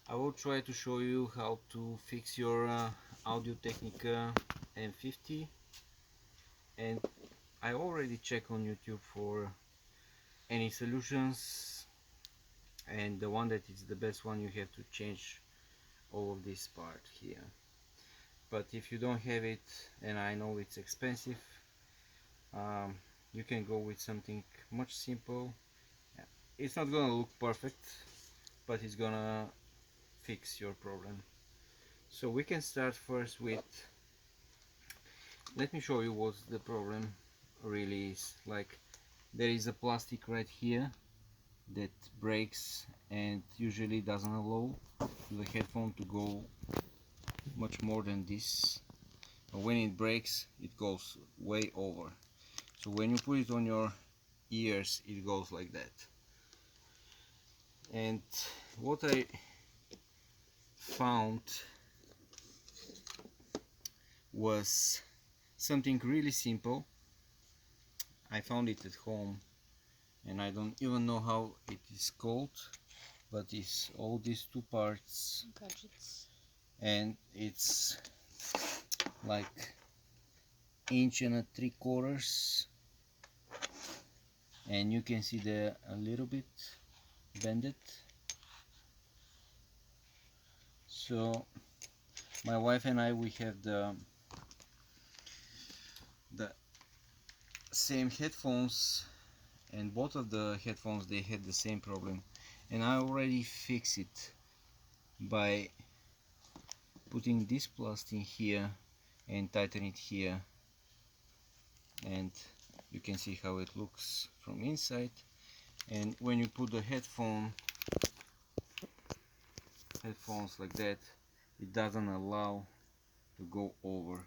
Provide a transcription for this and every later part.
I will try to show you how to fix your Audio-technica M50, and I already checked on YouTube for any solutions, and the one that is the best one, you have to change all of this part here. But if you don't have it, and I know it's expensive, um, you can go with something much simple. It's not gonna look perfect, but it's gonna fix your problem. So we can start first with, let me show you what the problem really is. Like, there is a plastic right here that breaks and usually doesn't allow the headphone to go much more than this, but when it breaks it goes way over. So when you put it on your ears it goes like that. And what I found was something really simple. I found it at home and I don't even know how it is called, but it's all these two parts gadgets, and it's like inch and a 3/4, and you can see the a little bit bended. So my wife and I, we have the same headphones, and both of the headphones they had the same problem, and I already fixed it by putting this plastic here and tighten it here, and you can see how it looks from inside. And when you put the headphones like that, it doesn't allow to go over.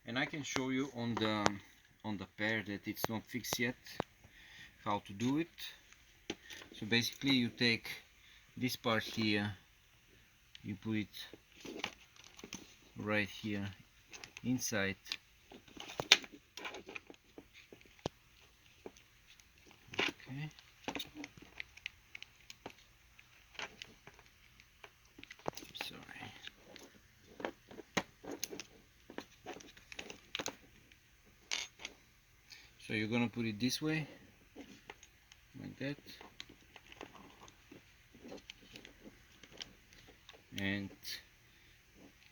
And I can show you on the pair that it's not fixed yet how to do it. So basically you take this part here, you put it right here inside, okay, sorry, so you're gonna put it this way like that, and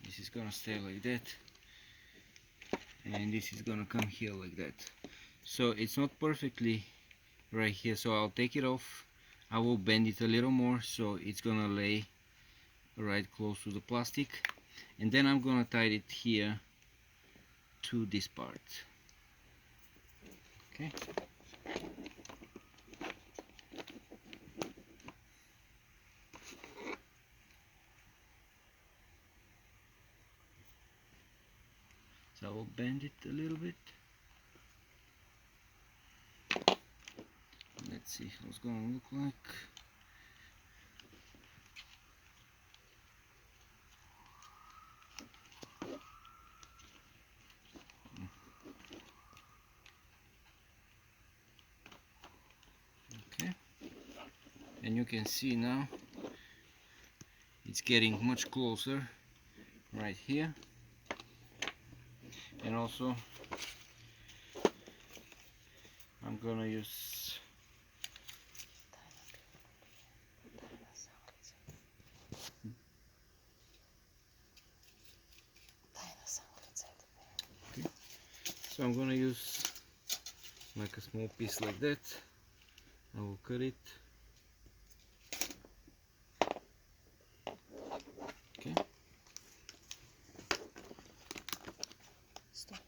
this is gonna stay like that, and this is gonna come here like that. So it's not perfectly right here, so I'll take it off. I will bend it a little more so it's gonna lay right close to the plastic, and then I'm gonna tie it here to this part. Okay. So I will bend it a little bit. Let's see how it's gonna look like. Okay. And you can see now it's getting much closer right here. And also I'm gonna use okay. So I'm gonna use like a small piece like that. I will cut it. Okay. stop.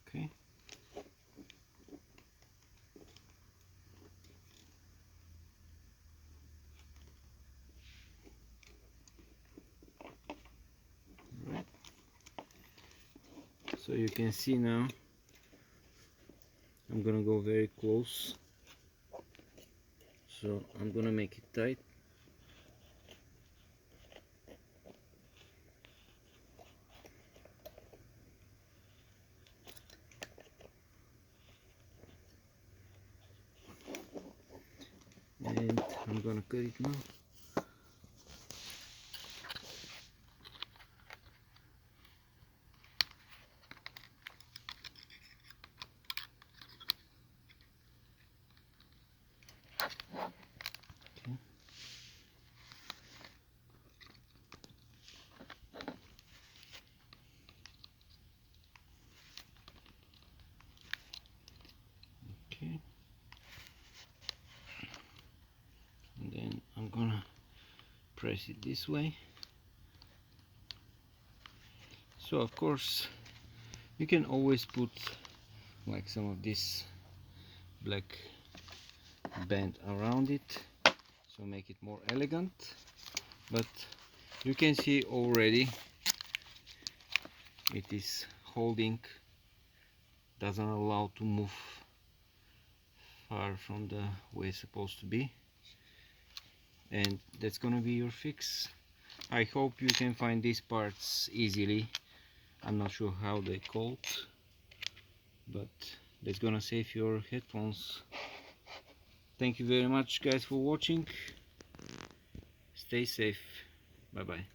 Okay. So you can see now, I'm gonna go very close, so I'm gonna make it tight. And I'm gonna cut it now. Okay. And then I'm gonna press it this way. So of course you can always put like some of this black band around it, so make it more elegant, but you can see already it is holding, doesn't allow to move far from the way it's supposed to be. And that's gonna be your fix. I hope you can find these parts easily. I'm not sure how they called, but that's gonna save your headphones. Thank you very much guys for watching. Stay safe. Bye bye.